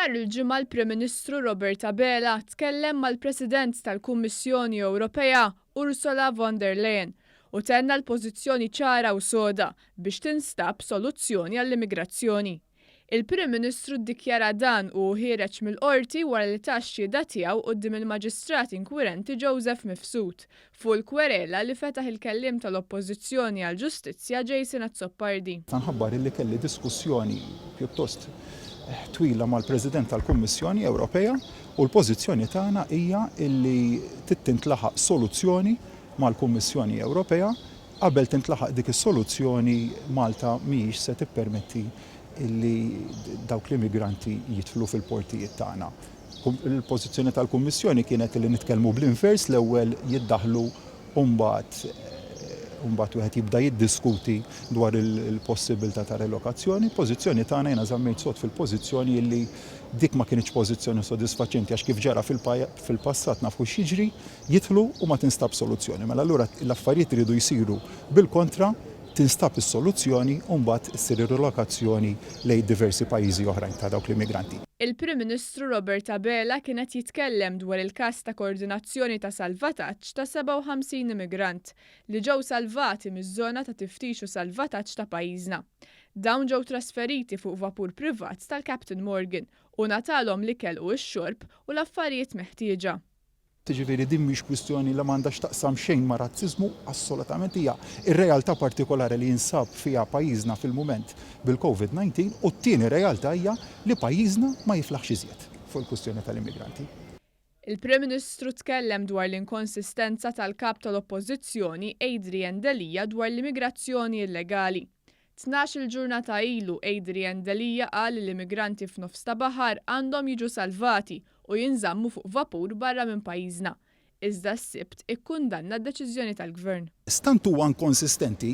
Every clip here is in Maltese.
Nhar il-ġimgħa l-Prim Ministru Robert Abela tkellem mal-President tal-Kummissjoni Ewropea Ursula von der Leyen u tenna l-pożizzjoni ċara u soda biex tinstab soluzzjoni għall-immigrazzjoni. Il-Prim Ministru ddikjara dan u ħireġ mill-qorti wara li tax-xhieda tiegħu quddiem il-Maġistrat inkwirenti Joseph Mifsud fuq il-kwerela li fetaħ il-kelliem tal-Oppożizzjoni għall-Ġustizzja Jason Azzopardi. Nħabbar li kelli diskussjoni pjuttost twila mal-President tal-Kummissjoni Ewropea u l-pożizzjoni tagħna hija li tintlaħaq soluzzjoni mal-Kummissjoni Ewropea qabel tintlaħaq dik is-soluzzjoni Malta mhijiex se tippermetti li dawk l-immigranti jidħlu fil-portijiet tagħna. Il-pożizzjoni tal-Kummissjoni kienet li nitkellmu bl-invers l-ewwel jiddaħħlu u mbagħad wieħed jibda jiddiskuti dwar il-possibilità ta' relokazzjoni. Pożizzjoni tagħna jiena żammejt sod fil-pożizzjoni li dik ma kienx pożizzjoni sodisfaċenti għax kif ġara fil-passat nafu x'jiġri jidħlu u ma tinstab soluzzjoni. Mela allura l-affarijiet iridu jsiru bil-kontra tinstab is-soluzzjoni u mbagħad issir ir-relokazzjoni lejn diversi pajjiżi oħrajn ta' dawk l-immigranti. Il-Prim Ministru Robert Abela kienet jitkellem dwar il-każ ta' koordinazzjoni ta' salvataġġ ta' 57 immigrant li ġew salvati miż-żona ta' tiftix u salvataġġ ta' pajjiżna. Dawn ġew trasferiti fuq vapur privat tal-Captain Morgan u ngħatalhom l-ikel u x-xorb u l-affarijiet meħtieġa. Tiġifieri din mhix kwistjoni li m'għandax taqsam xejn ma' razziżmu, assolutament hija ir-realtà partikolari li jinsab fiha pajjiżna fil-mument bil-COVID-19 u t-tieni realtà hija li pajjiżna ma jiflaħx iżjed fuq il-kwistjoni tal-immigranti. Il-Prim Ministru tkellem dwar l-inkonsistenza tal-kap tal-Oppożizzjoni Adrian Delija dwar l-immigrazzjoni illegali. 12 ġurnata ilu Adrian Delija qal li l-immigranti f'nofs ta' baħar għandhom jiġu salvati u jinżammu fuq vapur barra minn pajjiżna. Iżda s-sibt ikkundanna d-deċiżjoni tal-Gvern. Stant huwa inkonsistenti,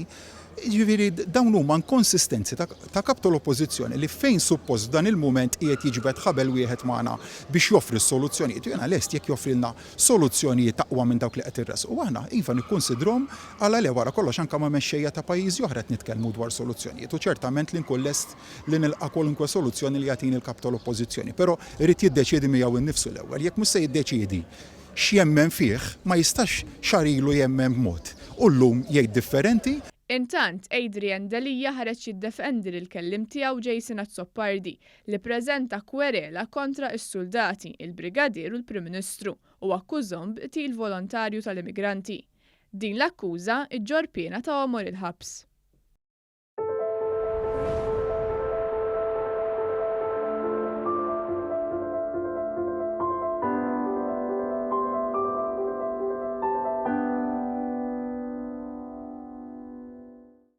jiġifieri dawn huma inkonsistenzi ta' kap tal-Oppożizzjoni li fejn suppost dan il-mument qiegħed jiġbed ħabel wieħed magħna biex joffri s-soluzzjonijiet. Jiena lest jekk joffrilna soluzzjonijiet taqwa minn dawk li qed irresqu aħna iva nikkunsidrhom għal le wara kollox anke ma' mexxejja ta' pajjiżi oħra qed nitkellmu dwar soluzzjonijiet u ċertament li nkun lest li nilqa' kwalunkwe soluzzjoni li jagħtini l-kap tal-Oppożizzjoni. Però irid jiddeċiedi miegħu innifsu l-ewwel. Jekk mhux se jiddeċiedi x'jemmen fih ma jistax xarilu jemmen b'mod. U llum jgħid differenti. Intant, Adrian Delija ħareġ jiddefendi lill-kellim tiegħu Jason Azzopardi li ppreżenta kwerela kontra s-soldati, il-Brigadier u l-Prim Ministru u akkużhom b'qtil volontarju tal-immigranti. Din l-akkuża iġġor pena ta' għomor il-ħabs.